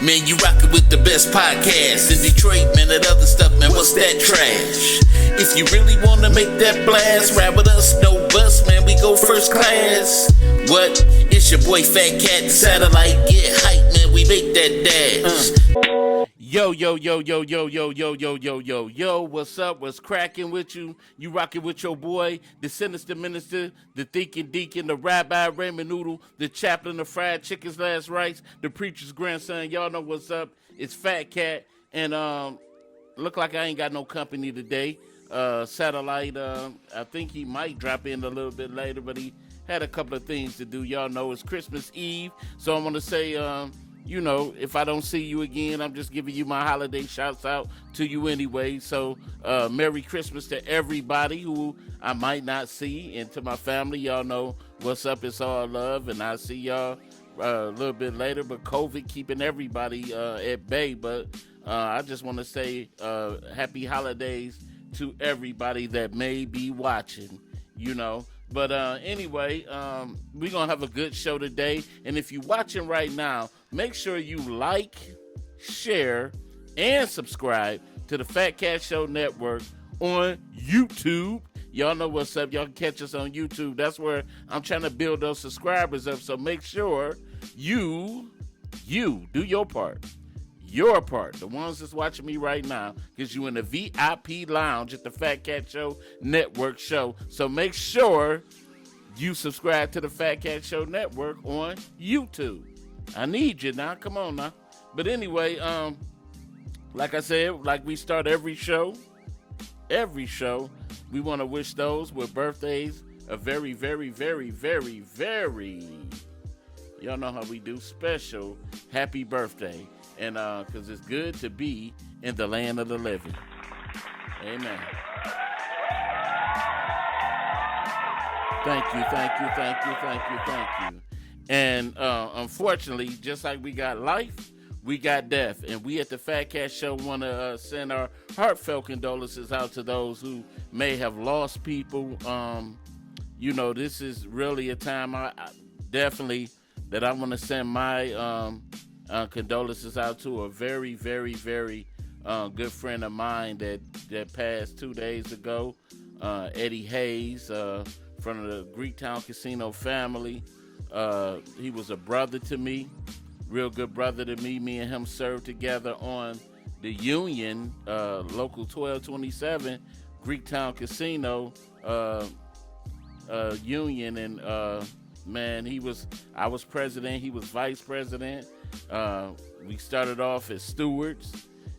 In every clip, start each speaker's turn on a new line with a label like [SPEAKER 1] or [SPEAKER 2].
[SPEAKER 1] Man, you rockin' with the best podcast in Detroit, man. That other stuff, man, what's that trash? If you really wanna make that blast, ride with us, no bus, man. We go first class. What? It's your boy Fat Cat, the satellite. Get hype, man. We make that dash. Yo, yo, yo, yo, yo, yo, yo, yo, yo, yo, yo, what's up? What's cracking with you? You rocking with your boy, the sinister minister, the thinking deacon, the rabbi Raymond Noodle, the chaplain of fried chicken's last rites, the preacher's grandson. Y'all know what's up. It's Fat Cat, and look like I ain't got no company today. Satellite, I think he might drop in a little bit later, but he had a couple of things to do. Y'all know it's Christmas Eve, so I'm gonna say, you know, if I don't see you again, I'm just giving you my holiday shouts out to you anyway. So, Merry Christmas to everybody who I might not see, and to my family. Y'all know what's up. It's all love, and I'll see y'all a little bit later. But COVID keeping everybody at bay. But I just want to say happy holidays to everybody that may be watching, you know. But anyway, we're going to have a good show today. And if you're watching right now, make sure you like, share, and subscribe to the Fat Cat Show Network on YouTube. Y'all know what's up. Y'all can catch us on YouTube. That's where I'm trying to build those subscribers up. So make sure you do your part. Your part, the ones that's watching me right now, because you in the VIP lounge at the Fat Cat Show Network show. So make sure you subscribe to the Fat Cat Show Network on YouTube. I need you now. Come on now. But anyway, like I said, like we start every show, we want to wish those with birthdays a very, very, very, very, very, y'all know how we do, special happy birthday. And because it's good to be in the land of the living. Amen. Thank you, thank you, thank you, thank you, thank you. And unfortunately, just like we got life, we got death. And we at the Fat Cat Show want to send our heartfelt condolences out to those who may have lost people. You know, this is really a time I definitely that I want to send my condolences out to a very, very, very good friend of mine that passed 2 days ago, Eddie Hayes, from the Greektown Casino family. He was a brother to me, real good brother to me. Me and him served together on the Union, Local 1227, Greektown Casino Union, and man, I was president, he was vice president. We started off as stewards,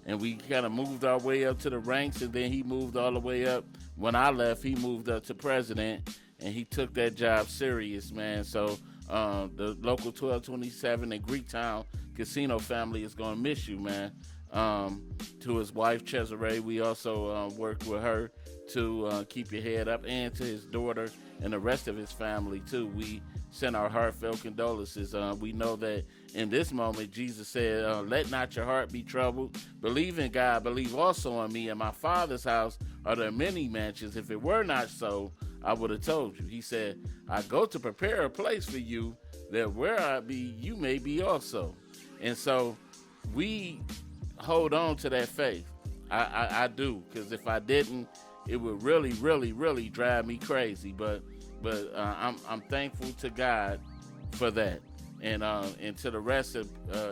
[SPEAKER 1] and we kind of moved our way up to the ranks, and then he moved all the way up. When I left, he moved up to president, and he took that job serious, man. So the Local 1227 and Greektown Casino family is going to miss you, man. To his wife, Cesare, we also worked with her to keep your head up, and to his daughter and the rest of his family, too. We send our heartfelt condolences. We know that in this moment, Jesus said, let not your heart be troubled. Believe in God. Believe also in me. In my Father's house are there many mansions. If it were not so, I would have told you. He said, I go to prepare a place for you, that where I be, you may be also. And so we hold on to that faith. I do, because if I didn't, it would really, really, really drive me crazy. But I'm thankful to God for that, and to the rest of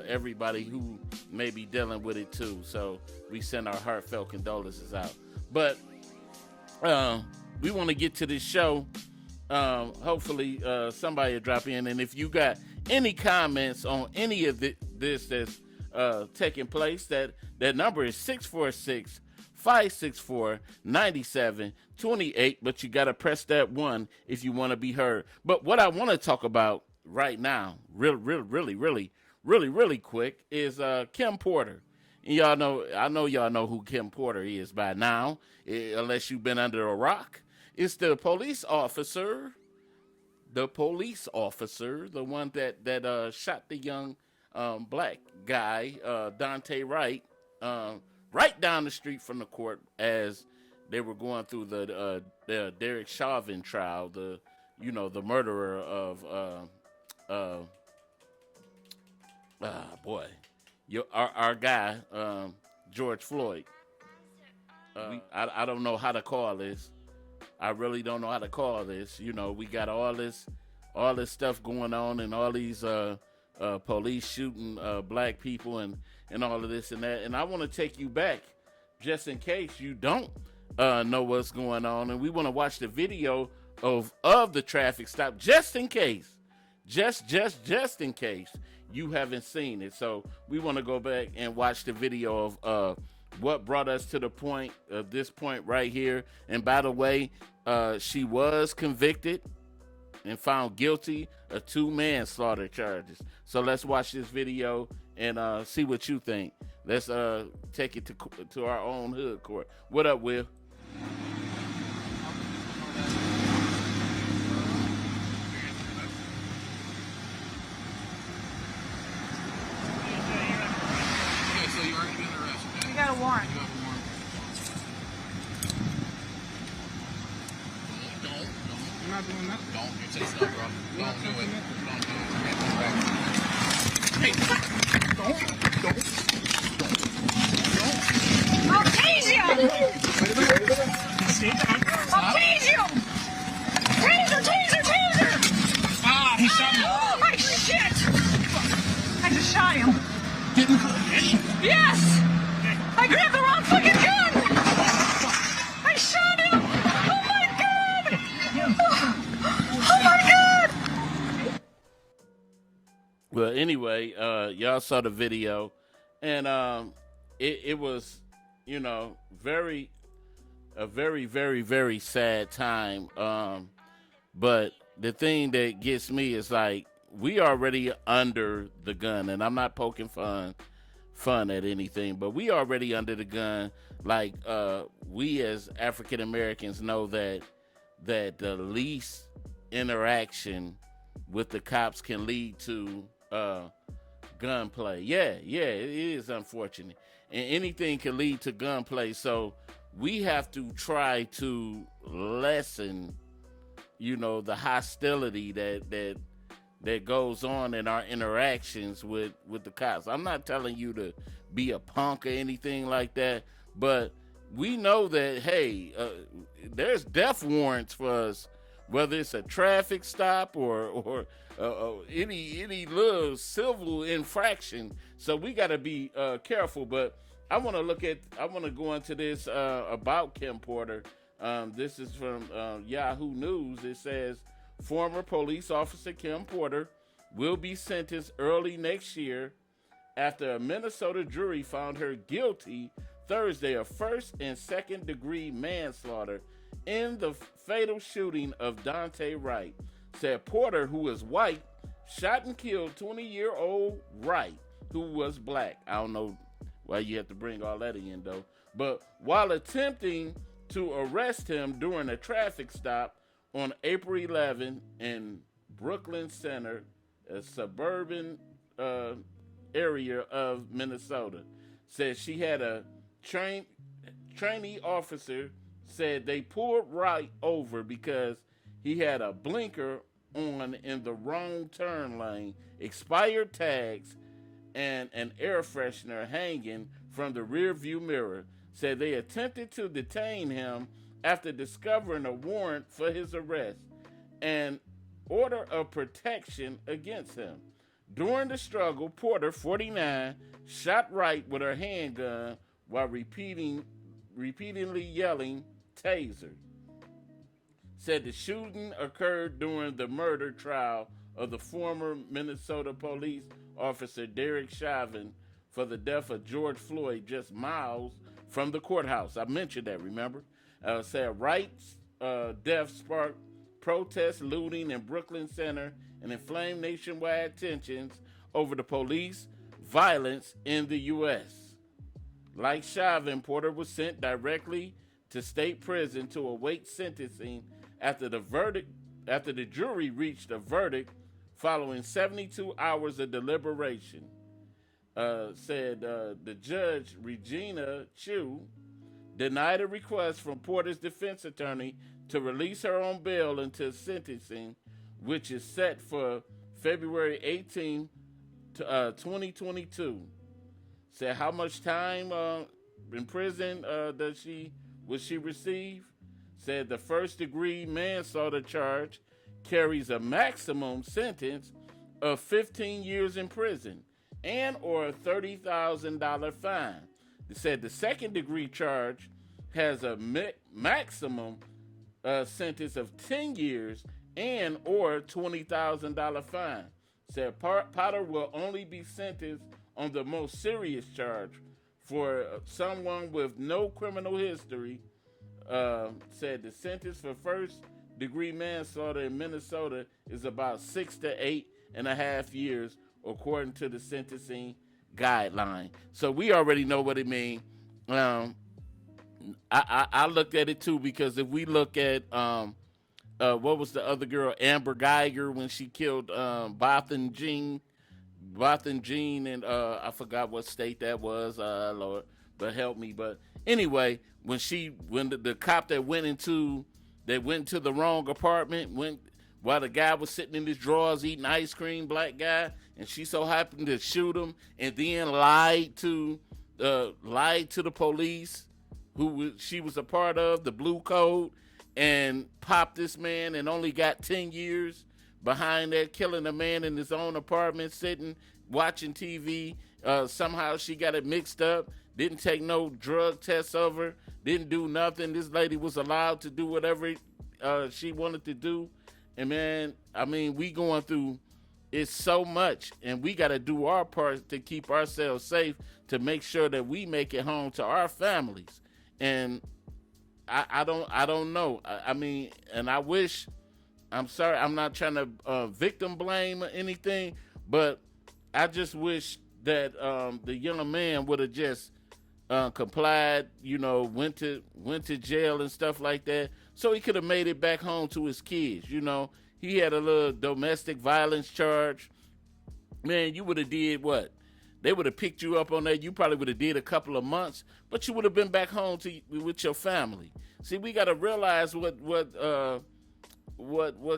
[SPEAKER 1] everybody who may be dealing with it too. So we send our heartfelt condolences out. But we want to get to this show. Hopefully somebody will drop in, and if you got any comments on any of this that's taking place, that number is 646-564-9728, but you got to press that 1 if you want to be heard. But what I want to talk about right now, really quick, is Kim Porter. And y'all know, I know y'all know who Kim Porter is by now, unless you've been under a rock. It's the police officer, the one that shot the young black guy, Dante Wright, right down the street from the court as they were going through the Derek Chauvin trial, the murderer of our guy, George Floyd. I don't know how to call this. I really don't know how to call this. You know, we got all this stuff going on, and all these police shooting black people, and all of this and that. And I want to take you back, just in case you don't know what's going on, and we want to watch the video of the traffic stop, just in case, just in case you haven't seen it. So we want to go back and watch the video of what brought us to the point of this point right here. And by the way, she was convicted and found guilty of 2 manslaughter charges. So let's watch this video and see what you think. Let's take it to our own hood court. What up, Will?
[SPEAKER 2] So you already been arrested.
[SPEAKER 3] You got a warrant.
[SPEAKER 2] You got a warrant. Don't. You're not doing nothing. Don't. You're chasing up, bro. Don't do it. Don't do it. Hey, don't.
[SPEAKER 3] I'll tase you! I'll tase you! Taser!
[SPEAKER 2] Ah, he shot me.
[SPEAKER 3] Oh, my shit! I just shot him. Yes! I grabbed the wrong fucking gun! I shot him! Oh my god! Oh my god!
[SPEAKER 1] Well, anyway, y'all saw the video, and it was, you know, a very, very, very sad time. But the thing that gets me is, like, we already under the gun, and I'm not poking fun at anything, but we already under the gun. Like, we as African Americans know that the least interaction with the cops can lead to gunplay. Yeah, it is unfortunate, and anything can lead to gunplay. So we have to try to lessen, you know, the hostility that goes on in our interactions with the cops. I'm not telling you to be a punk or anything like that, but we know that, hey, there's death warrants for us, whether it's a traffic stop or any little civil infraction. So we got to be careful. But I want to go into this about Kim Porter. This is from Yahoo News. It says, former police officer Kim Porter will be sentenced early next year after a Minnesota jury found her guilty Thursday of first and second degree manslaughter in the fatal shooting of Daunte Wright. Said Porter, who is white, shot and killed 20-year-old Wright, who was black. I don't know why you have to bring all that in, though. But while attempting to arrest him during a traffic stop on April 11 in Brooklyn Center, a suburban area of Minnesota. Said she had a trainee officer said they pulled Wright over because he had a blinker on in the wrong turn lane, expired tags, and an air freshener hanging from the rear view mirror. Said they attempted to detain him after discovering a warrant for his arrest and order of protection against him. During the struggle, Porter, 49, shot Wright with her handgun while repeatedly yelling, "Taser." Said the shooting occurred during the murder trial of the former Minnesota police officer Derek Chauvin for the death of George Floyd just miles from the courthouse. I mentioned that, remember? Said Wright's death sparked protests, looting in Brooklyn Center, and inflamed nationwide tensions over the police violence in the U.S. Like Chauvin, Porter was sent directly to state prison to await sentencing after the jury reached a verdict following 72 hours of deliberation. Said the judge, Regina Chu, denied a request from Porter's defense attorney to release her on bail until sentencing, which is set for February 18, 2022.
[SPEAKER 4] Said how much time in prison would she receive? Said the first-degree manslaughter charge carries a maximum sentence of 15 years in prison and or a $30,000 fine. They said the second-degree charge has a maximum sentence of 10 years and or $20,000 fine. Said Potter will only be sentenced on the most serious charge for someone with no criminal history. Said the sentence for first-degree manslaughter in Minnesota is about 6 to 8.5 years, according to the sentencing guideline. So we already know what it means. I looked at it too, because if we look at what was the other girl, Amber Geiger, when she killed Botham Jean, and I forgot what state that was, Lord, but help me. But anyway, when the cop that went into the wrong apartment, while the guy was sitting in his drawers eating ice cream, black guy, and she so happened to shoot him, and then lied to the police who she was a part of, the Blue Code, and popped this man and only got 10 years behind that, killing a man in his own apartment, sitting, watching TV. Somehow she got it mixed up, didn't take no drug tests of her, didn't do nothing. This lady was allowed to do whatever she wanted to do. And man, I mean, we going through it's so much, and we got to do our part to keep ourselves safe, to make sure that we make it home to our families. And I don't know. I mean, and I wish, I'm sorry, I'm not trying to victim blame or anything, but I just wish that the young man would have just complied, went to jail and stuff like that, so he could have made it back home to his kids. He had a little domestic violence charge. Man, you would have did what? They would have picked you up on that. You probably would have did a couple of months, but you would have been back home with your family. See, we got to realize what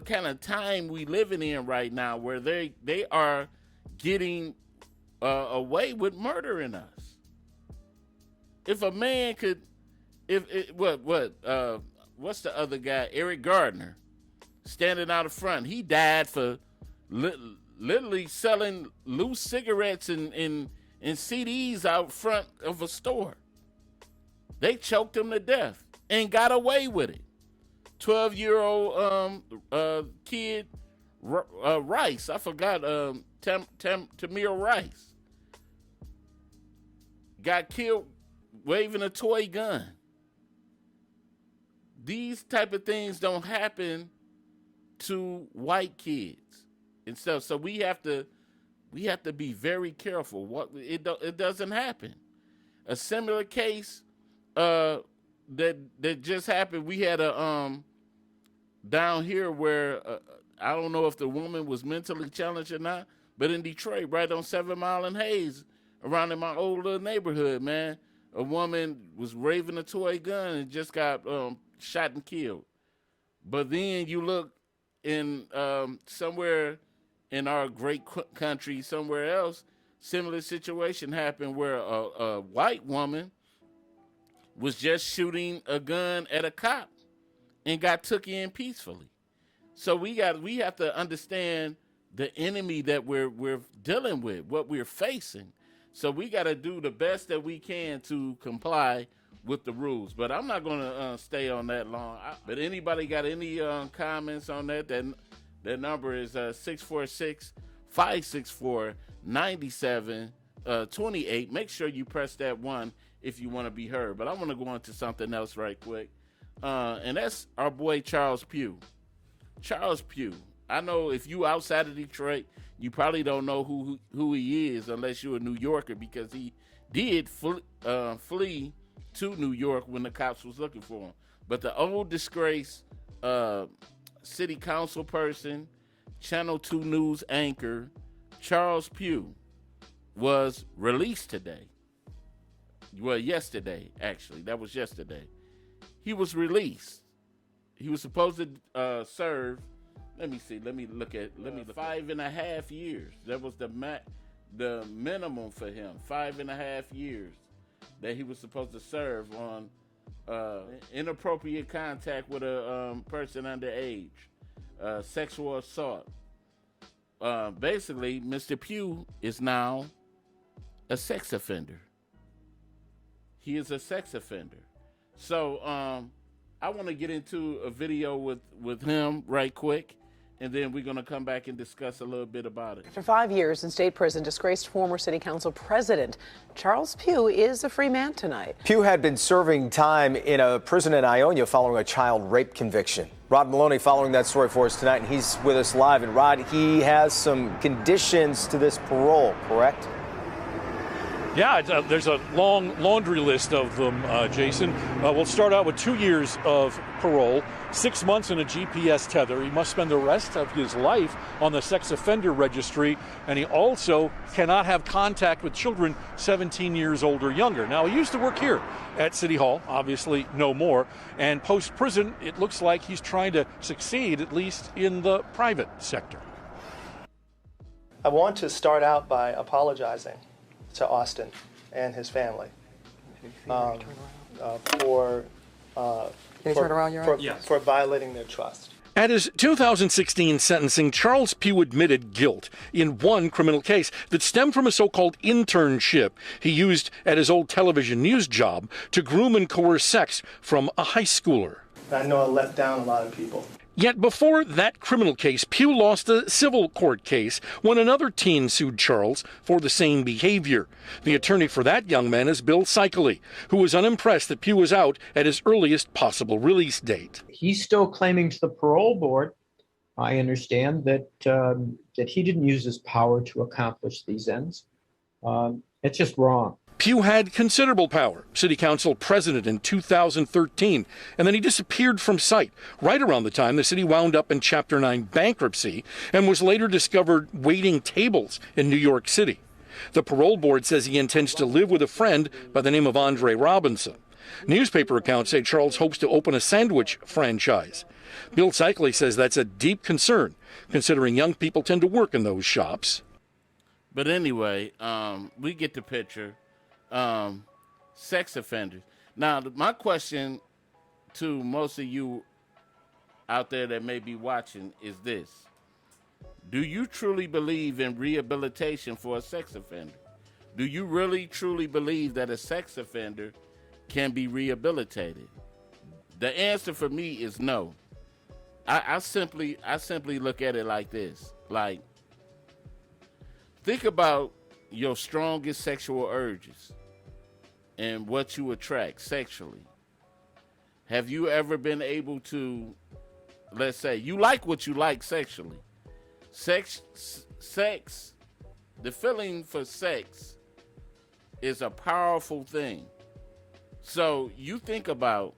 [SPEAKER 4] kind of time we living in right now, where they are getting away with murdering us. If a man could, what's the other guy? Eric Gardner, standing out in front. He died for literally selling loose cigarettes and CDs out front of a store. They choked him to death and got away with it. 12-year-old kid, Rice. I forgot, Tamir Rice. Got killed waving a toy gun. These type of things don't happen to white kids and stuff. So we have to be very careful. It doesn't happen. A similar case that just happened. We had a down here where I don't know if the woman was mentally challenged or not, but in Detroit, right on 7 Mile and Hayes, around in my old little neighborhood, man, a woman was waving a toy gun and just got shot and killed. But then you look in somewhere in our great country, somewhere else, similar situation happened where a white woman was just shooting a gun at a cop and got took in peacefully. So we have to understand the enemy that we're dealing with, what we're facing. So we got to do the best that we can to comply with the rules. But I'm not going to stay on that long. But anybody got any comments on that? That number is 646-564-9728. Make sure you press that 1 if you want to be heard. But I want to go on to something else right quick. And that's our boy Charles Pugh. Charles Pugh. I know if you outside of Detroit, you probably don't know who he is unless you're a New Yorker, because he did flee to New York when the cops was looking for him. But the old disgrace city council person, Channel 2 News anchor, Charles Pugh, was released today. Well, yesterday, actually. That was yesterday. He was released. He was supposed to serve, let me see, let me look 5.5 years. That was the the minimum for him, 5.5 years that he was supposed to serve on inappropriate contact with a person underage, sexual assault. Basically, Mr. Pugh is now a sex offender. He is a sex offender. So I want to get into a video with him right quick, and then we're going to come back and discuss a little bit about it.
[SPEAKER 5] After 5 years in state prison, disgraced former city council president Charles Pugh is a free man tonight.
[SPEAKER 6] Pugh had been serving time in a prison in Ionia following a child rape conviction. Rod Maloney following that story for us tonight, and he's with us live. And Rod, he has some conditions to this parole, correct?
[SPEAKER 7] Yeah, there's a long laundry list of them, Jason. We'll start out with 2 years of parole, 6 months in a GPS tether. He must spend the rest of his life on the sex offender registry, and he also cannot have contact with children 17 years old or younger. Now, he used to work here at City Hall, obviously no more, and post-prison, it looks like he's trying to succeed, at least in the private sector.
[SPEAKER 8] I want to start out by apologizing to Austin and his family for violating their trust.
[SPEAKER 7] At his 2016 sentencing, Charles Pugh admitted guilt in one criminal case that stemmed from a so-called internship he used at his old television news job to groom and coerce sex from a high schooler.
[SPEAKER 8] I know I let down a lot of people.
[SPEAKER 7] Yet before that criminal case, Pugh lost a civil court case when another teen sued Charles for the same behavior. The attorney for that young man is Bill Cycley, who was unimpressed that Pugh was out at his earliest possible release date.
[SPEAKER 9] He's still claiming to the parole board, I understand, that he didn't use his power to accomplish these ends. It's just wrong.
[SPEAKER 7] Pugh had considerable power, city council president in 2013, and then he disappeared from sight right around the time the city wound up in Chapter 9 bankruptcy and was later discovered waiting tables in New York City. The parole board says he intends to live with a friend by the name of Andre Robinson. Newspaper accounts say Charles hopes to open a sandwich franchise. Bill Cycley says that's a deep concern, considering young people tend to work in those shops.
[SPEAKER 4] But anyway, we get the picture. Sex offenders. Now, my question to most of you out there that may be watching is this. Do you truly believe in rehabilitation for a sex offender? Do you really, truly believe that a sex offender can be rehabilitated? The answer for me is no. I simply look at it like this. Like, think about your strongest sexual urges and what you attract sexually. Have you ever been able to, let's say, you like what you like sexually. Sex, the feeling for sex is a powerful thing. So you think about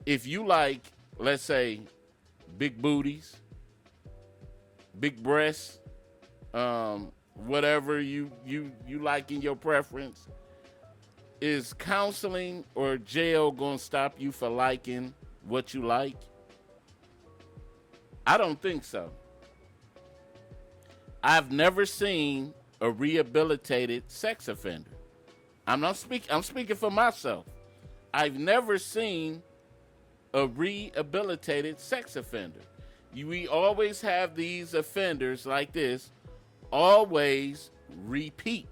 [SPEAKER 4] if you like, let's say, big booties, big breasts, whatever you like in your preference. Is counseling or jail going to stop you for liking what you like? I don't think so. I've never seen a rehabilitated sex offender. I'm speaking for myself. I've never seen a rehabilitated sex offender. We always have these offenders like this, always repeat.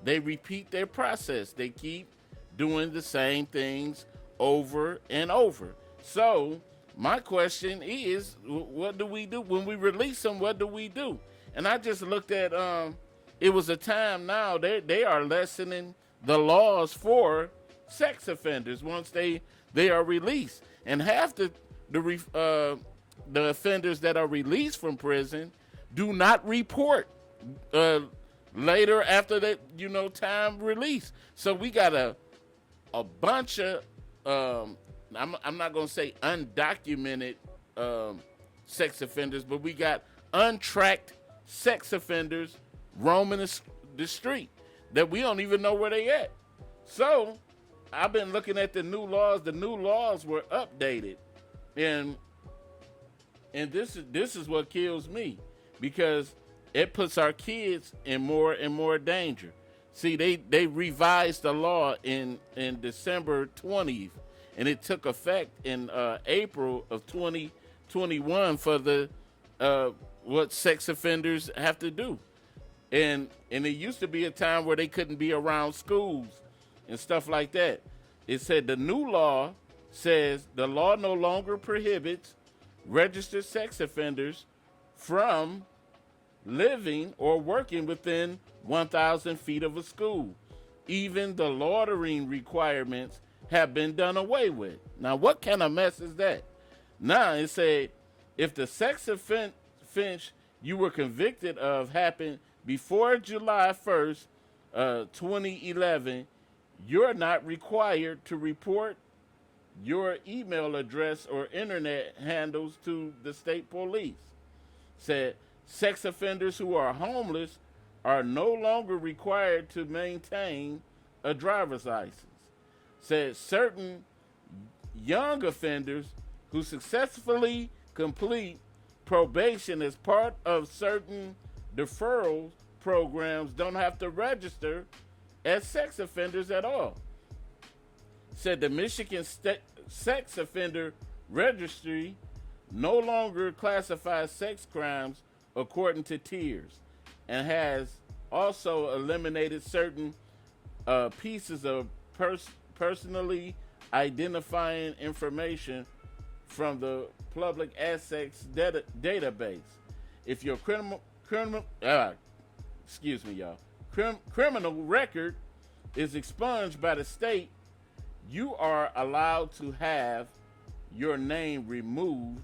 [SPEAKER 4] They repeat their process. They keep doing the same things over and over. So my question is, what do we do when we release them? What do we do? And I just looked at, it was a time now they are lessening the laws for sex offenders once they are released. And half the offenders that are released from prison do not report later after that, time release. So we got a bunch of, I'm not going to say undocumented sex offenders, but we got untracked sex offenders roaming the street that we don't even know where they at. So I've been looking at the new laws. The new laws were updated, and this is what kills me, because it puts our kids in more and more danger. See, they revised the law in December 20th, and it took effect in April of 2021 for the what sex offenders have to do. And it used to be a time where they couldn't be around schools and stuff like that. It said the new law says the law no longer prohibits registered sex offenders from living or working within 1,000 feet of a school. Even the loitering requirements have been done away with. Now, what kind of mess is that? Now, it said if the sex offense you were convicted of happened before July 1st, 2011, you're not required to report your email address or internet handles to the state police. Said sex offenders who are homeless are no longer required to maintain a driver's license. Said certain young offenders who successfully complete probation as part of certain deferral programs don't have to register as sex offenders at all. Said the Michigan Sex Offender Registry no longer classifies sex crimes according to tiers, and has also eliminated certain pieces of personally identifying information from the public assets database. If your criminal record is expunged by the state, you are allowed to have your name removed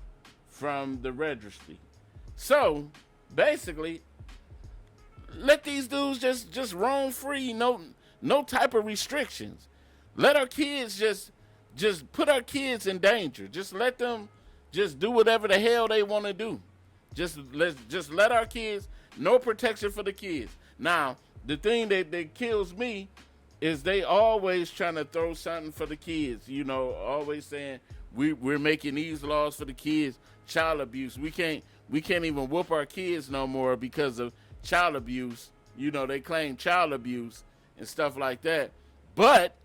[SPEAKER 4] from the registry. So basically, let these dudes just roam free, no type of restrictions. Let our kids just put our kids in danger. Just let them just do whatever the hell they want to do. Just let our kids, no protection for the kids. Now, the thing that kills me is they always trying to throw something for the kids. You know, always saying we're making these laws for the kids. Child abuse. We can't even whoop our kids no more because of child abuse. You know, they claim child abuse and stuff like that. But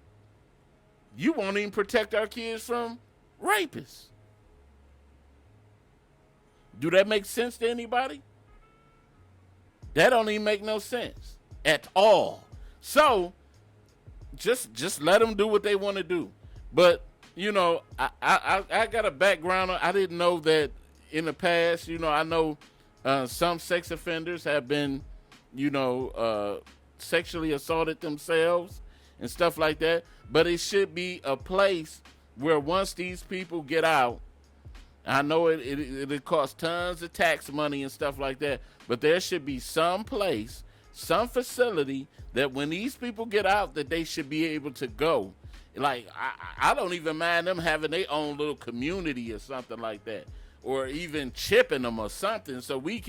[SPEAKER 4] you won't even protect our kids from rapists. Do that make sense to anybody? That don't even make no sense at all. So just let them do what they want to do. But you know, I got a background. I didn't know that in the past. You know, I know some sex offenders have been, you know, sexually assaulted themselves and stuff like that. But it should be a place where once these people get out, I know it costs tons of tax money and stuff like that, but there should be some place, some facility that when these people get out, that they should be able to go. Like, I don't even mind them having their own little community or something like that, or even chipping them or something, so we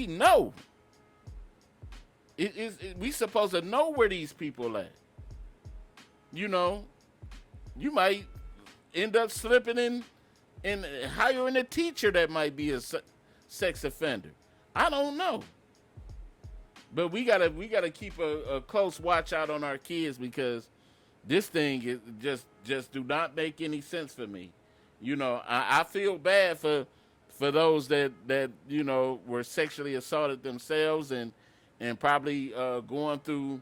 [SPEAKER 4] know. We supposed to know where these people at. You know, you might end up slipping in and hiring a teacher that might be a sex offender. I don't know. But we gotta keep a close watch out on our kids, because this thing is just do not make any sense for me. You know, I feel bad for those that you know were sexually assaulted themselves and probably going through,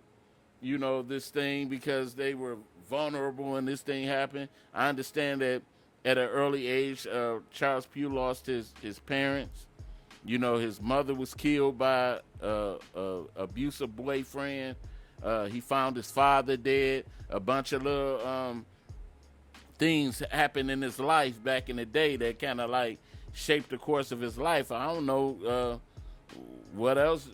[SPEAKER 4] you know, this thing because they were vulnerable when this thing happened. I understand that at an early age, Charles Pugh lost his parents. You know, his mother was killed by abusive boyfriend. He found his father dead. A bunch of little things happened in his life back in the day that kind of like shaped the course of his life. I don't know what else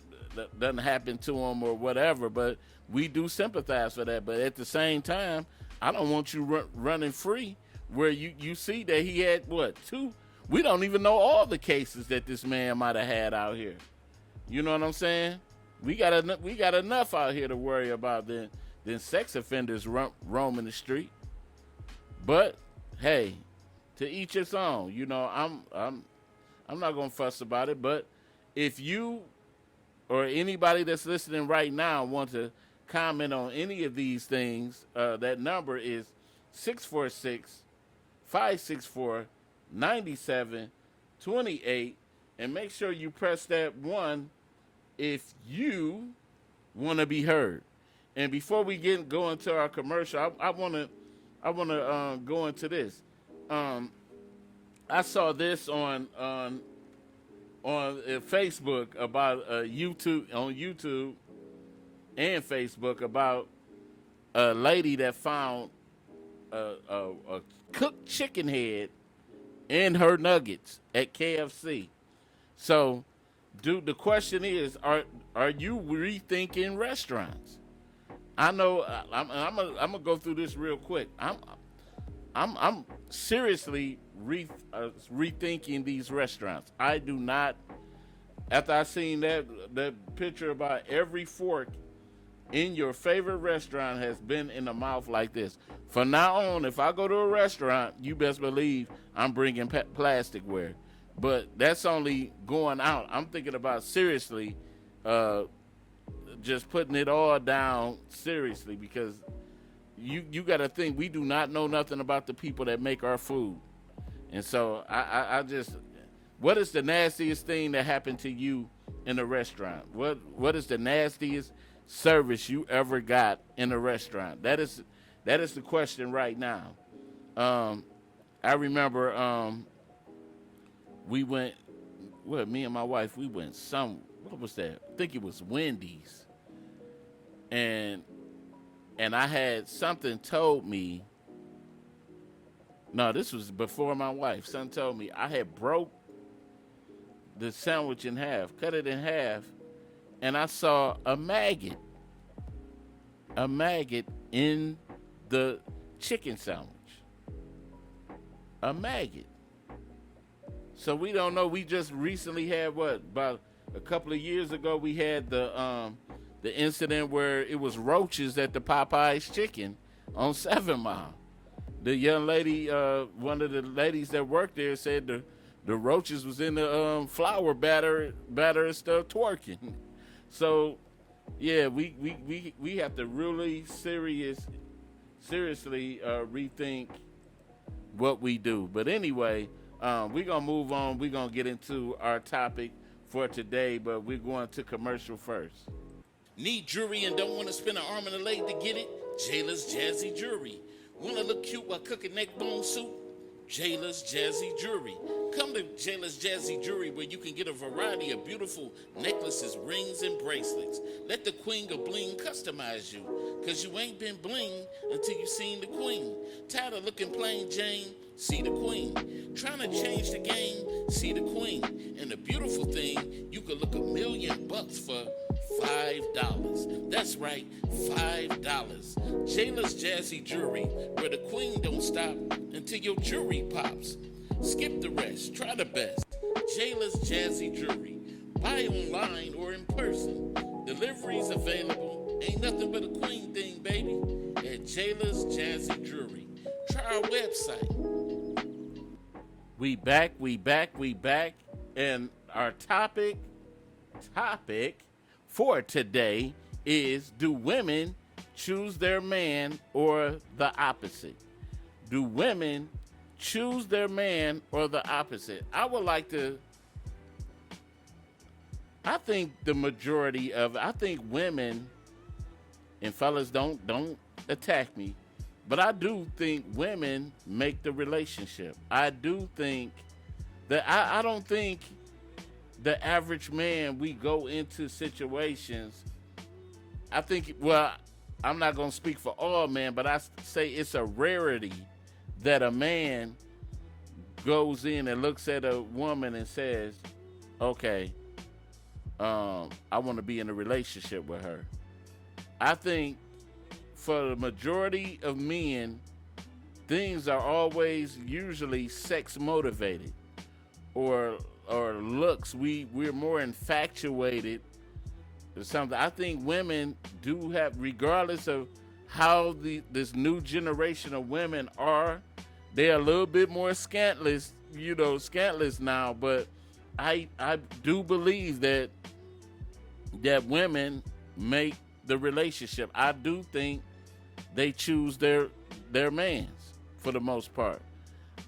[SPEAKER 4] doesn't happen to him or whatever, but we do sympathize for that. But at the same time, I don't want you running free where you see that he had, two? We don't even know all the cases that this man might have had out here. You know what I'm saying? We got enough out here to worry about than sex offenders roaming the street. But hey, to each its own. You know, I'm not gonna fuss about it. But if you or anybody that's listening right now want to comment on any of these things, that number is 646-564-9728. And make sure you press that 1 if you want to be heard. And before we go into our commercial, I want to go into this. I saw this on Facebook about YouTube and Facebook about a lady that found a cooked chicken head in her nuggets at KFC. So, the question is, are you rethinking restaurants? I know I'm gonna go through this real quick. I'm seriously rethinking these restaurants. I do not. After I seen that picture about every fork in your favorite restaurant has been in the mouth like this. From now on, if I go to a restaurant, you best believe I'm bringing plasticware. But that's only going out. I'm thinking about seriously, just putting it all down seriously, because you got to think we do not know nothing about the people that make our food. And so I just, what is the nastiest thing that happened to you in a restaurant? What is the nastiest service you ever got in a restaurant? That is the question right now. I remember we went, me and my wife, we went what was that? I think it was Wendy's. And I had something told me, no, this was before my wife. Something told me I had broke the sandwich in half, cut it in half, and I saw a maggot in the chicken sandwich. A maggot. So we don't know. We just recently had about a couple of years ago, we had the incident where it was roaches at the Popeyes chicken on 7 Mile. The young lady, one of the ladies that worked there, said the roaches was in the flour batter and stuff twerking. So, yeah, we have to really seriously rethink what we do. But anyway, we're going to move on. We're going to get into our topic for today, but we're going to commercial first.
[SPEAKER 1] Need jewelry and don't want to spend an arm and a leg to get it? Jayla's Jazzy Jewelry. Want to look cute while cooking neck bone soup? Jayla's Jazzy Jewelry. Come to Jayla's Jazzy Jewelry, where you can get a variety of beautiful necklaces, rings, and bracelets. Let the Queen of Bling customize you, because you ain't been bling until you seen the Queen. Tired of looking plain Jane? See the Queen. Trying to change the game? See the Queen. And the beautiful thing, you could look $1 million for $5. That's right, $5. Jayla's Jazzy Jewelry, where the Queen don't stop until your jewelry pops. Skip the rest, try the best. Jayla's Jazzy Jewelry. Buy online or in person. Deliveries available. Ain't nothing but a Queen thing, baby. At Jayla's Jazzy Jewelry. Try our website.
[SPEAKER 4] We back. And our topic for today is, do women choose their man or the opposite? Do women choose their man or the opposite? I think the majority of, I think women, and fellas, don't attack me, but I do think women make the relationship. I do think that I don't think the average man, we go into situations, I think, well, I'm not going to speak for all men, but I say it's a rarity that a man goes in and looks at a woman and says, okay, I want to be in a relationship with her. I think for the majority of men, things are always usually sex motivated or looks. We're more infatuated or something. I think women do have, regardless of how this new generation of women are, they're a little bit more scantless now, but I do believe that women make the relationship. I do think they choose their mans for the most part.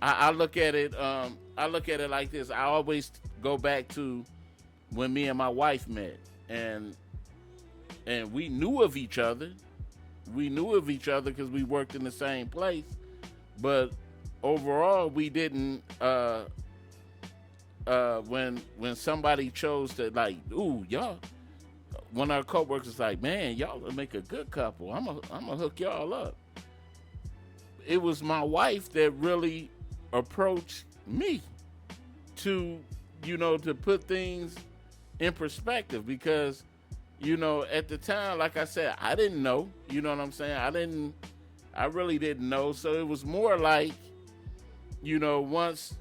[SPEAKER 4] I look at it. I look at it like this. I always go back to when me and my wife met, and we knew of each other. We knew of each other because we worked in the same place, but overall, we didn't. When somebody chose to, like, ooh, y'all, one of our coworkers like, man, y'all will make a good couple. I'm gonna hook y'all up. It was my wife that really approached me to, to put things in perspective, because, at the time, like I said, I didn't know, you know what I'm saying? I really didn't know. So it was more like, once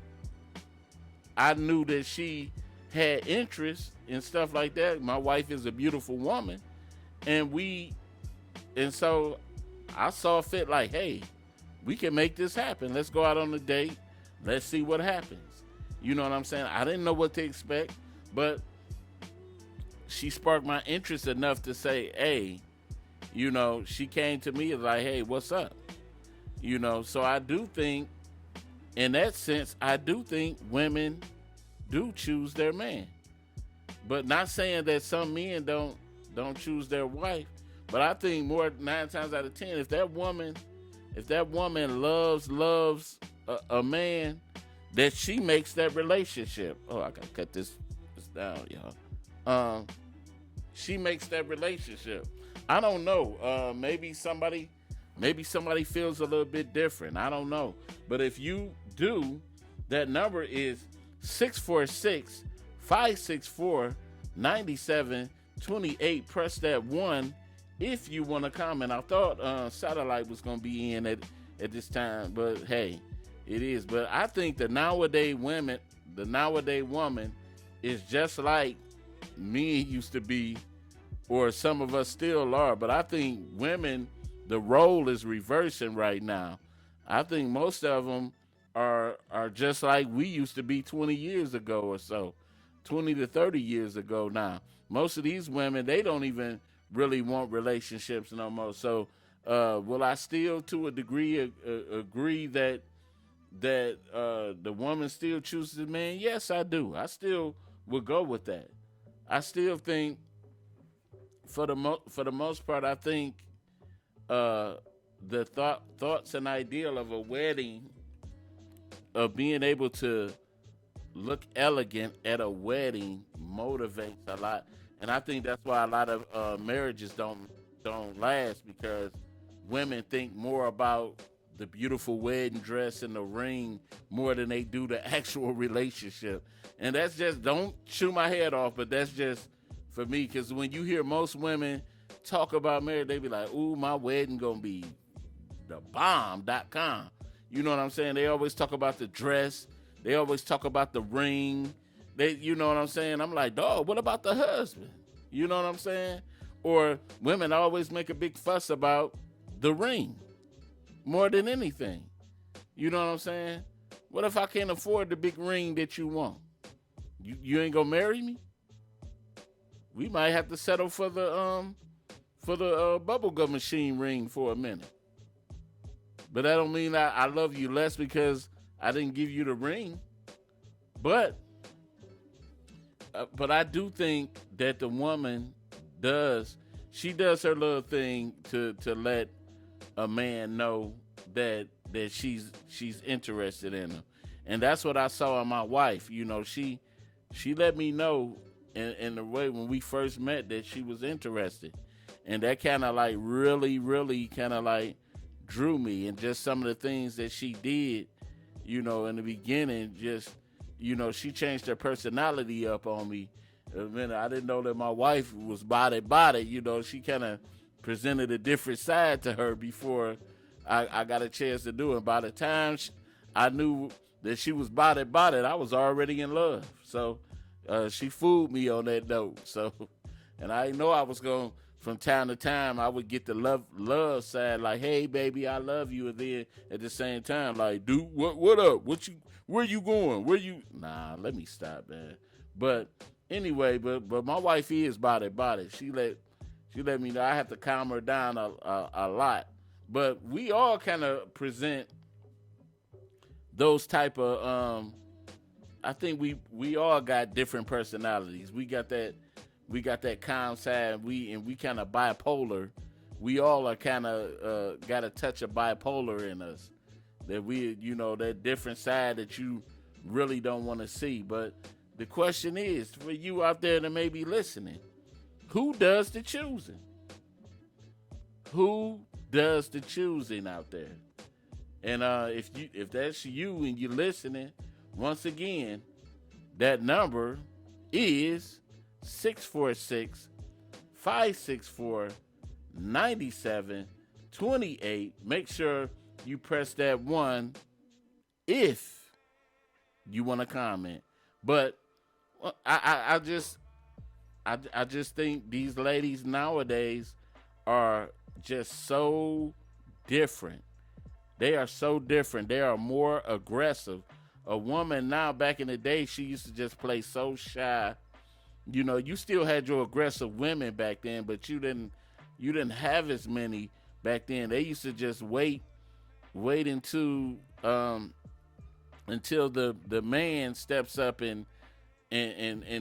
[SPEAKER 4] I knew that she had interest in stuff like that. My wife is a beautiful woman, and so I saw fit like, hey, we can make this happen. Let's go out on a date. Let's see what happens. You know what I'm saying? I didn't know what to expect, but she sparked my interest enough to say, hey, she came to me like, hey, what's up? So I do think, in that sense, I do think women do choose their man. But not saying that some men don't choose their wife, but I think 9 times out of 10, if that woman loves a man, that she makes that relationship. Oh, I gotta cut this down, y'all. She makes that relationship. I don't know. Maybe somebody feels a little bit different. I don't know. But if you do, that number is 646-564-9728. Press that 1 if you want to comment. I thought Satellite was going to be in at this time, but hey, it is. But I think the nowadays woman is just like men used to be, or some of us still are. But I think women, the role is reversing right now. I think most of them are just like we used to be 20 years ago or so, 20 to 30 years ago now. Most of these women, they don't even really want relationships no more. So will I still, to a degree, agree that the woman still chooses the man? Yes, I do. I still would go with that. I still think, for the most part, I think the thoughts and ideal of a wedding, of being able to look elegant at a wedding, motivates a lot. And I think that's why a lot of marriages don't last, because women think more about the beautiful wedding dress and the ring more than they do the actual relationship. And that's just, don't chew my head off, but that's just for me, because when you hear most women talk about marriage, they be like, ooh, my wedding gonna be the bomb.com. You know what I'm saying? They always talk about the dress. They always talk about the ring. You know what I'm saying? I'm like, dog, what about the husband? You know what I'm saying? Or women always make a big fuss about the ring more than anything. You know what I'm saying? What if I can't afford the big ring that you want? You ain't gonna marry me? We might have to settle for the bubblegum machine ring for a minute. But that don't mean I love you less because I didn't give you the ring. But I do think that the woman does her little thing to let a man know that she's interested in him. And that's what I saw in my wife. She let me know in the way when we first met that she was interested. And that kind of like really, really kind of like drew me. And just some of the things that she did, in the beginning, just, she changed her personality up on me. I didn't know that my wife was body. She kind of presented a different side to her before I got a chance to do it. By the time I knew that she was body, I was already in love. So she fooled me on that note. So, and I know I was going, from time to time, I would get the love side, like, hey, baby, I love you. And then at the same time, like, dude, what up? Where you going? Nah, let me stop, man. But anyway, but my wife is about it. She let me know. I have to calm her down a lot. But we all kind of present those type of I think we all got different personalities. We got that calm side. We kind of bipolar. We all are kind of got a touch of bipolar in us. That we, that different side that you really don't want to see. But the question is, for you out there that may be listening, who does the choosing? Who does the choosing out there? And if that's you and you're listening, once again, that number is 646-564-9728. Make sure you press that 1 if you want to comment. But I just think these ladies nowadays are just so different. They are so different. They are more aggressive. A woman now, back in the day, she used to just play so shy. You still had your aggressive women back then, but you didn't have as many back then. They used to just wait until the man steps up and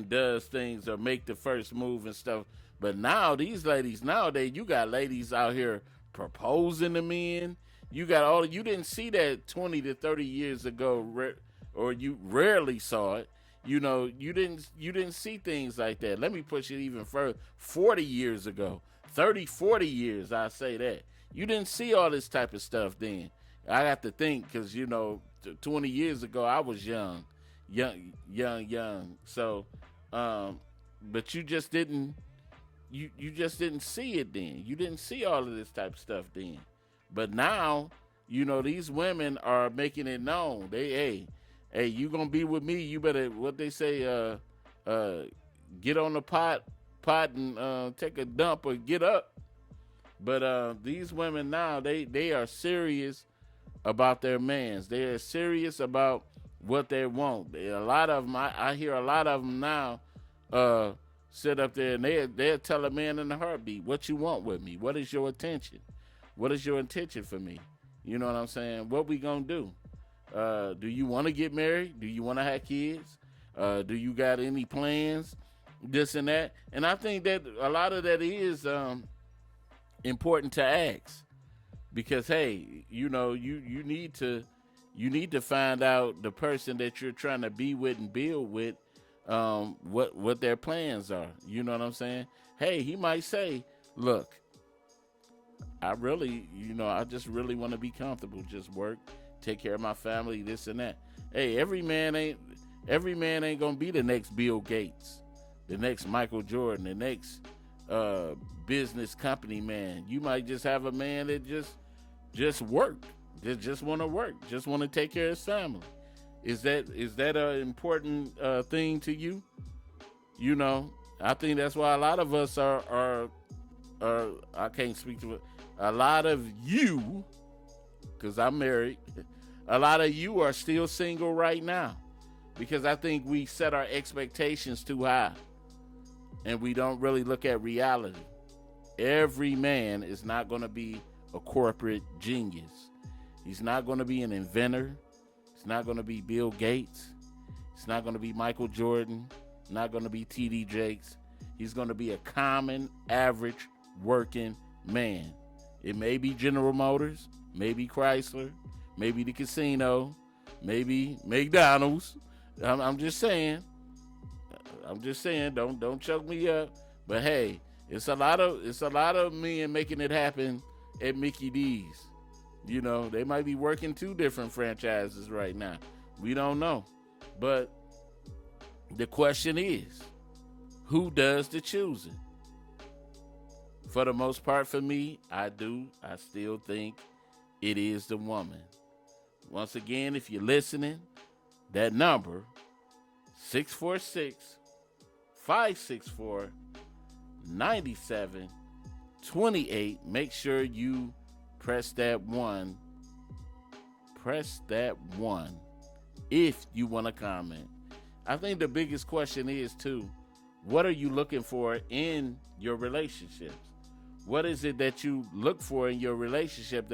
[SPEAKER 4] does things or make the first move and stuff. But now these ladies nowadays, you got ladies out here proposing to men. You didn't see that 20 to 30 years ago, or you rarely saw it. You didn't see things like that. Let me push it even further. 40 years ago, 30, 40 years, I say that. You didn't see all this type of stuff then. I have to think, because 20 years ago I was young. So, but you just didn't. You just didn't see it then. You didn't see all of this type of stuff then. But now, these women are making it known. Hey, you gonna be with me? You better, what they say, get on the pot and take a dump or get up. But these women now, they are serious about their mans. They are serious about what they want. A lot of them, I hear a lot of them now sit up there and they'll tell a man in a heartbeat, what you want with me? What is your intention? What is your intention for me? You know what I'm saying? What we gonna do? Do you want to get married? Do you want to have kids? Do you got any plans? This and that. And I think that a lot of that is important to ask, because hey, you need to find out the person that you're trying to be with and build with, what their plans are. You know what I'm saying? Hey, he might say, look, I just really want to be comfortable, just work, take care of my family, this and that. Hey, every man ain't gonna be the next Bill Gates, the next Michael Jordan, the next business company man. You might just have a man that just work, just want to work, just want to take care of his family. Is that an important thing to you? I think that's why a lot of us are I can't speak to it. A lot of you, because I'm married, a lot of you are still single right now, because I think we set our expectations too high and we don't really look at reality. Every man is not going to be a corporate genius. He's not going to be an inventor. He's not going to be Bill Gates. He's not going to be Michael Jordan. Not going to be T.D. Jakes. He's going to be a common, average, working man. It may be General Motors, maybe Chrysler, maybe the casino, maybe McDonald's. I'm just saying. Don't choke me up. But hey, it's a lot of men making it happen at Mickey D's. They might be working 2 different franchises right now. We don't know. But the question is, who does the choosing? For the most part, for me, I still think it is the woman. Once again, if you're listening, that number, 646-564-9728. Make sure you press that 1. Press that 1 if you want to comment. I think the biggest question is too, what are you looking for in your relationships? What is it that you look for in your relationship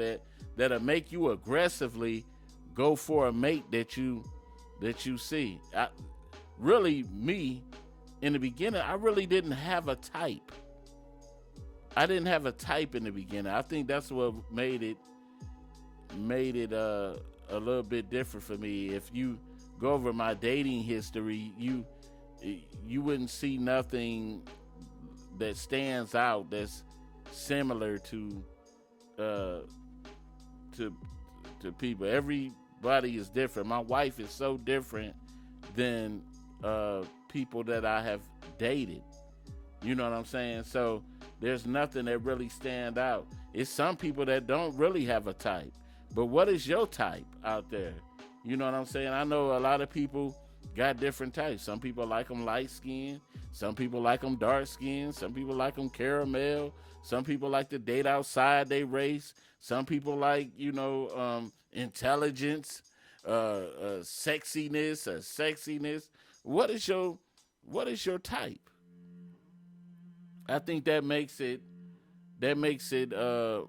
[SPEAKER 4] that'll make you aggressively go for a mate that you see? Me, in the beginning, I really didn't have a type. I didn't have a type in the beginning. I think that's what made it a little bit different for me. If you go over my dating history, you wouldn't see nothing that stands out that's similar to people. Everybody is different. My wife is so different than people that I have dated. You know what I'm saying? So there's nothing that really stand out. It's some people that don't really have a type. But what is your type out there? You know what I'm saying? I know a lot of people got different types. Some people like them light skinned. Some people like them dark skinned. Some people like them caramel. Some people like to date outside their race. Some people like, intelligence, sexiness. What is your type? I think that makes it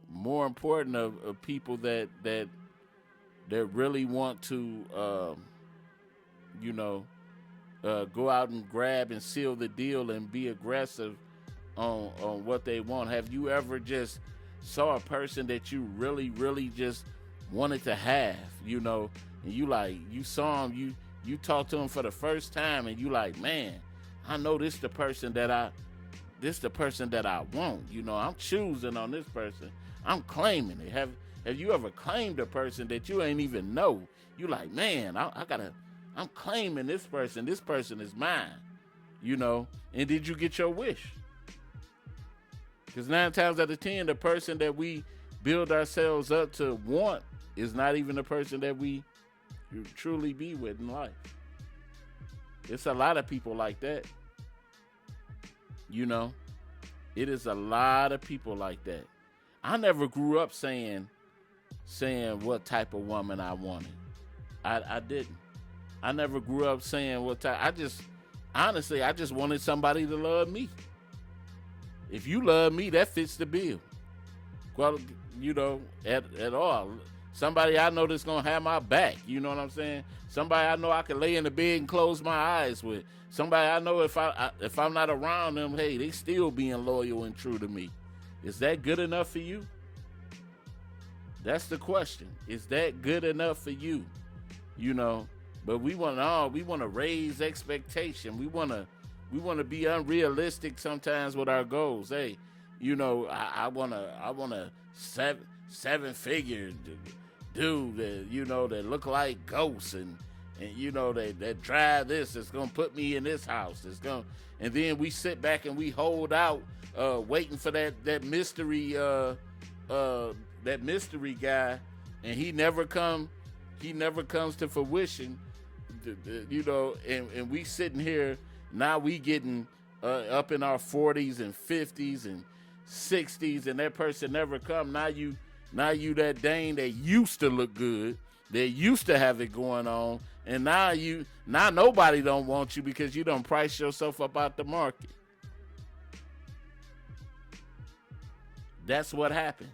[SPEAKER 4] more important of people that really want to go out and grab and seal the deal and be aggressive on what they want. Have you ever just saw a person that you really just wanted to have, and you saw him, you talked to him for the first time, and you like, man, I know this the person that I want. I'm choosing on this person. I'm claiming it. Have you ever claimed a person that you ain't even know? You like, man, I'm claiming this person. This person is mine. And did you get your wish? Because 9 times out of 10, the person that we build ourselves up to want is not even the person that we truly be with in life. It's a lot of people like that. It is a lot of people like that. I never grew up saying what type of woman I wanted. I didn't. I never grew up saying what type. I just wanted somebody to love me. If you love me, that fits the bill. Well, at all. Somebody I know that's gonna have my back. You know what I'm saying? Somebody I know I can lay in the bed and close my eyes with. Somebody I know if I'm not around them, hey, they still being loyal and true to me. Is that good enough for you? That's the question. Is that good enough for you? But we want to raise expectation. We want to be unrealistic sometimes with our goals. Hey, I want a seven-figure dude that look like ghosts and that drive this. It's gonna put me in this house. And then we sit back and we hold out, waiting for that mystery guy, and he never comes to fruition. And we sitting here now. We getting up in our 40s and 50s and 60s, and that person never come. Now you that dame that used to look good, that used to have it going on, and now nobody don't want you because you done price yourself up out the market. That's what happens.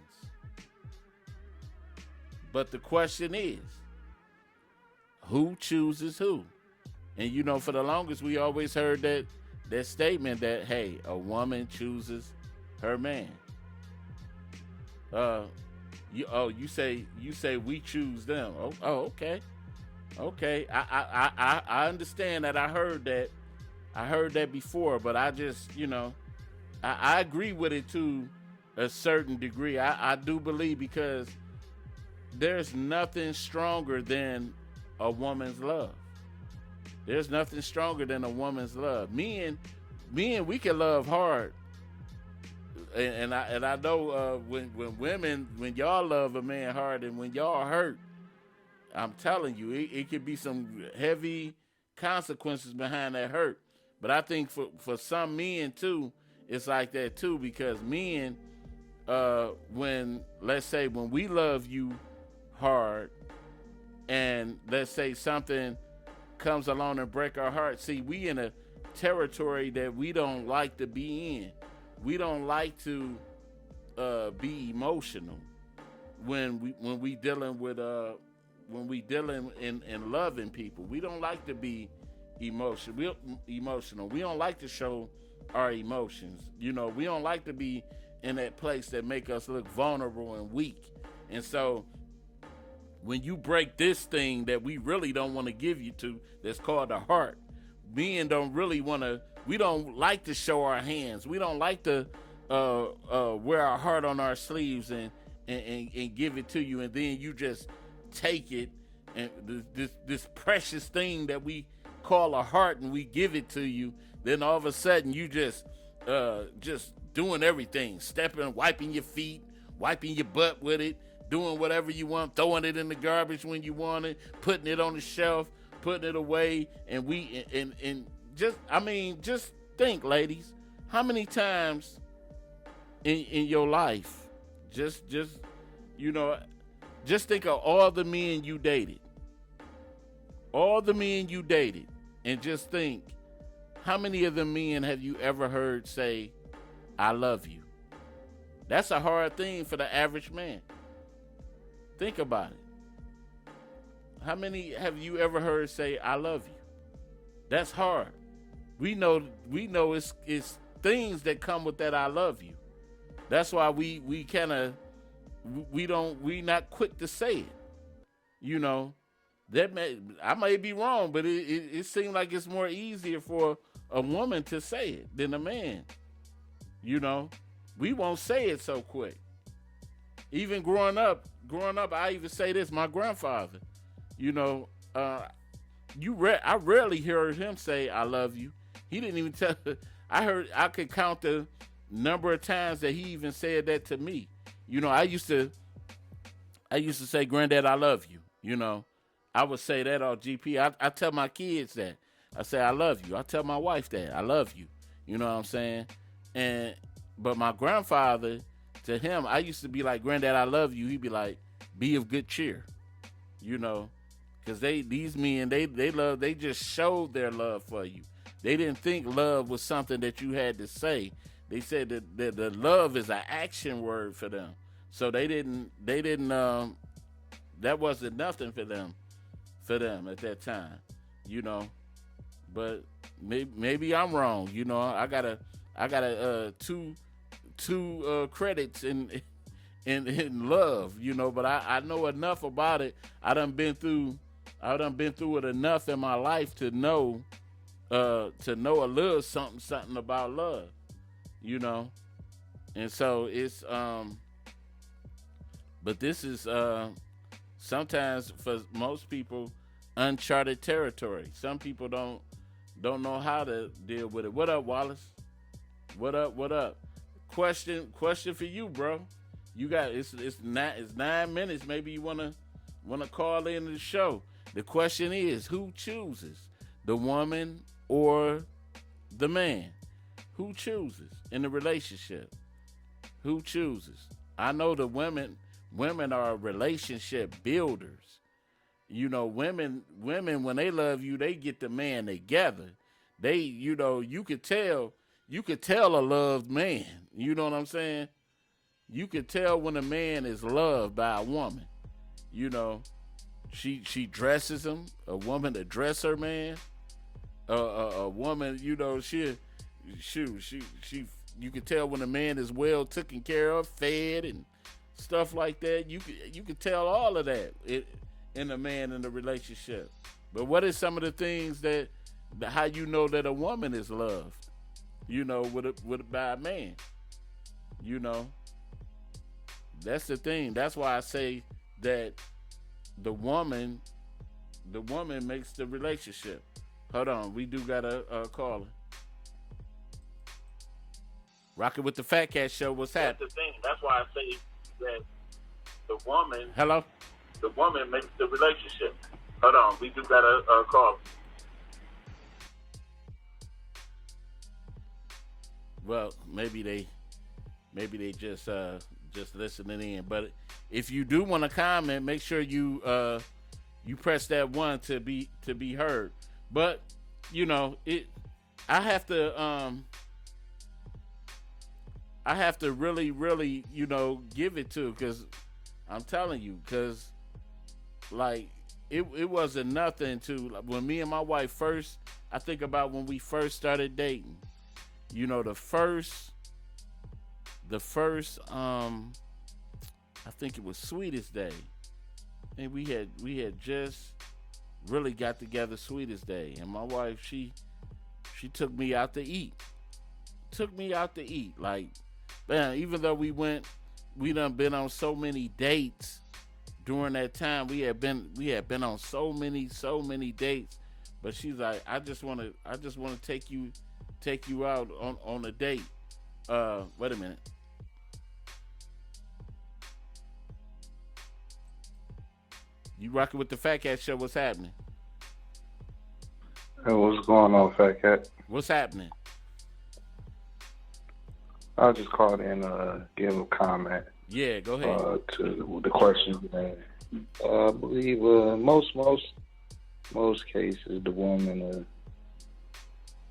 [SPEAKER 4] But the question is, who chooses who? And for the longest we always heard that statement that, hey, a woman chooses her man. You say we choose them. Oh, okay. I understand that. I heard that before, but I just, I agree with it to a certain degree. I do believe, because there's nothing stronger than a woman's love. There's nothing stronger than a woman's love. Men, we can love hard. And I know when y'all love a man hard and when y'all hurt, I'm telling you, it could be some heavy consequences behind that hurt. But I think for some men too, it's like that too, because men, when we love you hard, and let's say something comes along and break our heart. See, we in a territory that we don't like to be in. We don't like to be emotional when we dealing with when we dealing in loving people. We don't like to be emotional. We don't like to show our emotions. You know, we don't like to be in that place that make us look vulnerable and weak. And so when you break this thing that we really don't want to give you to, that's called the heart, men don't really want to, we don't like to show our hands. We don't like to wear our heart on our sleeves and give it to you, and then you just take it, and this precious thing that we call a heart, and we give it to you. Then all of a sudden you just doing everything, stepping, wiping your feet, wiping your butt with it, doing whatever you want, throwing it in the garbage when you want it, putting it on the shelf, putting it away, and just think, ladies, how many times in your life, just think of all the men you dated, and just think, how many of the men have you ever heard say, "I love you"? That's a hard thing for the average man. Think about it. How many have you ever heard say, "I love you"? That's hard. We know it's things that come with that "I love you." That's why we not quick to say it. You know, I may be wrong, but it seems like it's more easier for a woman to say it than a man. You know, we won't say it so quick. Even growing up, I even say this. My grandfather, you know, I rarely heard him say "I love you." He didn't even tell. I could count the number of times that he even said that to me. You know, I used to say, "Granddad, I love you." You know, I would say that on GP. I tell my kids that. I say, "I love you." I tell my wife that, "I love you." You know what I'm saying? But my grandfather, to him, I used to be like, "Granddad, I love you." He'd be like, "Be of good cheer." You know, because these men, they just showed their love for you. They didn't think love was something that you had to say. They said that the love is an action word for them. So they didn't that wasn't nothing for them at that time, you know. But maybe I'm wrong, you know. I got two credits in love, you know, but I know enough about it. I done been through it enough in my life to know a little something about love, you know. And so it's but this is sometimes for most people uncharted territory. Some people don't know how to deal with it. What up, Wallace? What up? Question for you, bro. You got it's 9 minutes. Maybe you wanna call in the show. The question is, who chooses, the woman or the man? Who chooses in the relationship? Who chooses? I know the women are relationship builders. You know, women when they love you, they get the man together. They, you know, you could tell a loved man. You know what I'm saying? You could tell when a man is loved by a woman. You know, she dresses him. A woman to dress her man. A woman, you know, she you can tell when a man is well taken care of, fed, and stuff like that. You could tell all of that in a man in a relationship. But what is some of the things that how you know that a woman is loved? You know, by a man. You know, that's the thing. That's why I say that the woman makes the relationship. Hold on, we do got a caller. Rocking with the Fat Cat Show. What's happening?
[SPEAKER 10] That's the thing. That's why I say that the woman.
[SPEAKER 4] Hello.
[SPEAKER 10] The woman makes the relationship. Hold on, we do got a caller.
[SPEAKER 4] Well, maybe they just listening in. But if you do want to comment, make sure you press that 1 to be heard. But you know, I have to really, really, you know, give it to, because I'm telling you, because like it wasn't nothing to, when me and my wife first, I think about when we first started dating. You know, the first I think it was Sweetest Day, and we had just really got together Sweetest Day, and my wife, she took me out to eat. Like, man, even though we done been on so many dates during that time. We had been on so many dates, but she's like, I just want to take you out on a date. Wait a minute. You rocking with the Fat Cat Show? What's happening?
[SPEAKER 11] Hey, what's going on, Fat Cat?
[SPEAKER 4] What's happening?
[SPEAKER 11] I just called in give a comment.
[SPEAKER 4] Yeah, go ahead.
[SPEAKER 11] To the question. I believe most cases the woman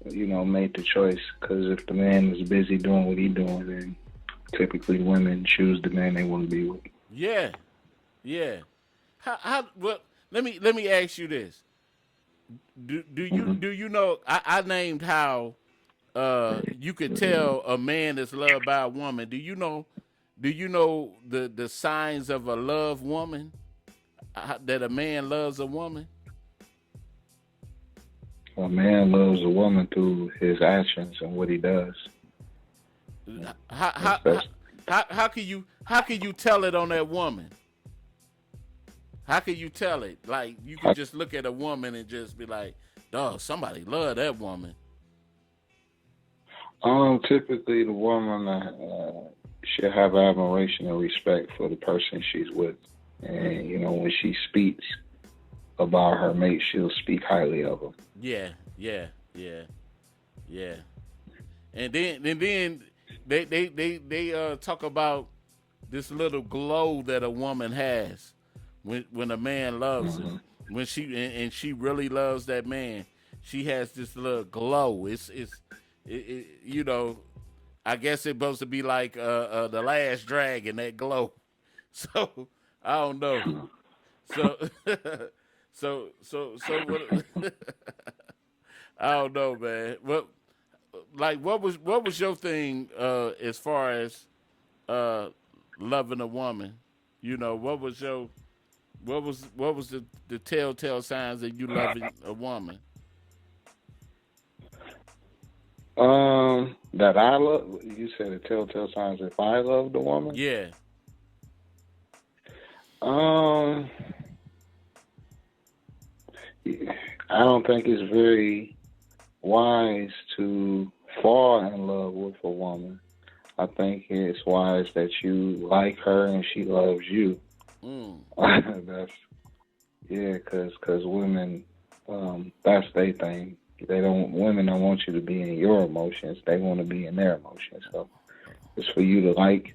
[SPEAKER 11] made the choice, because if the man is busy doing what he's doing, then typically women choose the man they want to be with.
[SPEAKER 4] Yeah. Well, let me ask you this. Do you know? I named how you could tell a man is loved by a woman. Do you know the signs of a loved woman? That a man loves a woman?
[SPEAKER 11] A man loves a woman through his actions and what he does.
[SPEAKER 4] How can you tell it on that woman? How can you tell it? Like, you can just look at a woman and just be like, dog, somebody love that woman.
[SPEAKER 11] Typically the woman should have admiration and respect for the person she's with. And, when she speaks about her mate, she'll speak highly of him.
[SPEAKER 4] Yeah. And then they talk about this little glow that a woman has when a man loves her. When she really loves that man, she has this little glow. It's I guess it's supposed to be like the Last Dragon, that glow. So I don't know. So what, I don't know, man. What was your thing as far as loving a woman? What was the telltale signs that you loving a woman?
[SPEAKER 11] That I love. You said the telltale signs if I loved a woman.
[SPEAKER 4] Yeah.
[SPEAKER 11] I don't think it's very wise to fall in love with a woman. I think it's wise that you like her and she loves you. Because women, that's their thing. Women don't want you to be in your emotions. They want to be in their emotions. So it's for you to like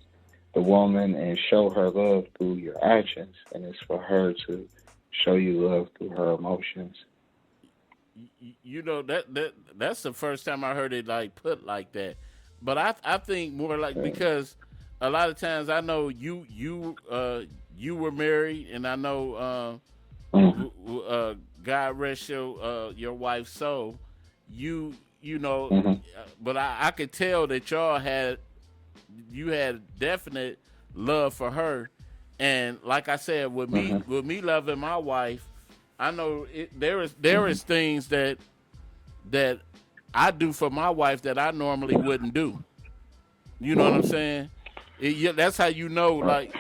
[SPEAKER 11] the woman and show her love through your actions, and it's for her to show you love through her emotions.
[SPEAKER 4] That's the first time I heard it like put like that. But I think more like, because a lot of times I know you were married, and I know God rest your wife's soul. But I could tell that y'all had definite love for her, and like I said, with me loving my wife, I know there is things that I do for my wife that I normally wouldn't do. You know what I'm saying? That's how you know,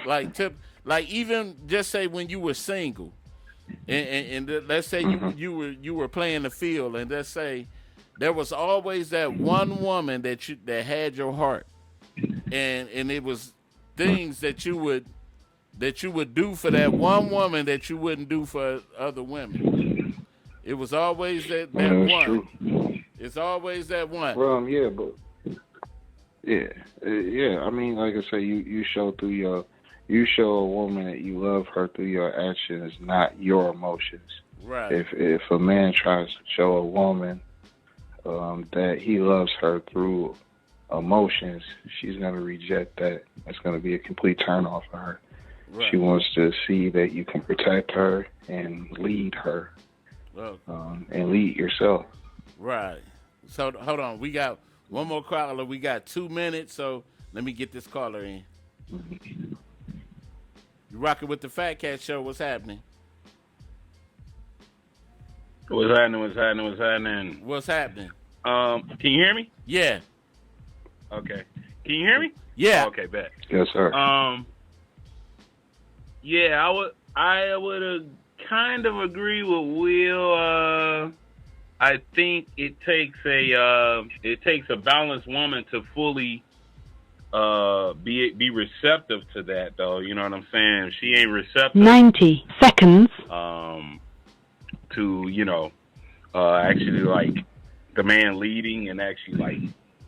[SPEAKER 4] like even just say when you were single, and let's say you were playing the field, and let's say there was always that one woman that had your heart, and it was things that you would do for that one woman that you wouldn't do for other women. It was always that one.
[SPEAKER 11] True.
[SPEAKER 4] It's always that one.
[SPEAKER 11] Well, yeah, but yeah. I mean, like I say, you show a woman that you love her through your actions, not your emotions.
[SPEAKER 4] Right.
[SPEAKER 11] If a man tries to show a woman that he loves her through emotions, she's going to reject that. It's going to be a complete turn off for her.
[SPEAKER 4] Right.
[SPEAKER 11] She wants to see that you can protect her and lead her, and lead yourself.
[SPEAKER 4] Right. So hold on, we got one more caller. We got 2 minutes, so let me get this caller in. You rocking with the Fat Cat Show? What's happening?
[SPEAKER 12] What's happening?
[SPEAKER 4] What's happening?
[SPEAKER 12] Can you hear me?
[SPEAKER 4] Yeah.
[SPEAKER 12] Okay. Can you hear me?
[SPEAKER 4] Yeah.
[SPEAKER 12] Oh, okay, bet.
[SPEAKER 11] Yes, sir.
[SPEAKER 12] Yeah, I would kind of agree with Will. I think it takes a balanced woman to fully be receptive to that, though. You know what I'm saying? If she ain't receptive.
[SPEAKER 13] 90 seconds.
[SPEAKER 12] To actually like the man leading and actually like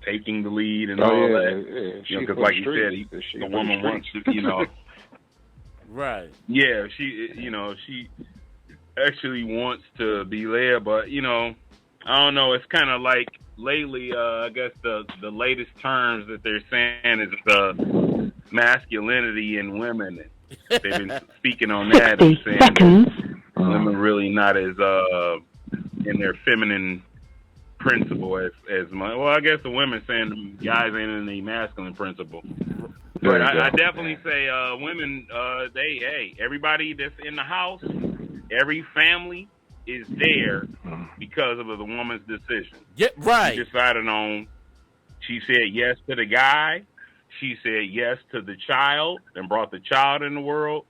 [SPEAKER 12] taking the lead and all that.
[SPEAKER 11] Yeah.
[SPEAKER 12] Because like you said, the woman wants to,
[SPEAKER 4] Right.
[SPEAKER 12] Yeah, she actually wants to be led, but I don't know. It's kind of like lately. I guess the latest terms that they're saying is the masculinity in women. They've been speaking on that and saying that women really not as in their feminine principle as much. Well, I guess the women saying the guys ain't in the masculine principle. But I definitely say women, everybody that's in the house, every family is there because of the woman's decision.
[SPEAKER 4] Yeah, right.
[SPEAKER 12] She decided she said yes to the guy. She said yes to the child and brought the child in the world.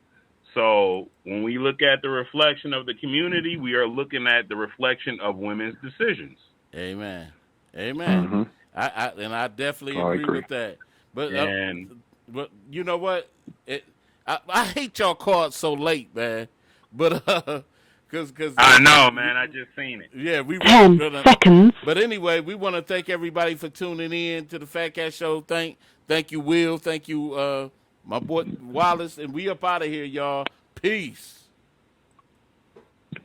[SPEAKER 12] So when we look at the reflection of the community, we are looking at the reflection of women's decisions.
[SPEAKER 4] Amen. Mm-hmm. I definitely agree with that. But you know what? I hate y'all cards so late, man. But because
[SPEAKER 12] I know, man. I just seen it.
[SPEAKER 4] Yeah,
[SPEAKER 13] 10 seconds.
[SPEAKER 4] But anyway, we want to thank everybody for tuning in to the Fat Cat Show. Thank you, Will. Thank you, my boy Wallace, and we up out of here, y'all. Peace.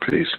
[SPEAKER 11] Peace.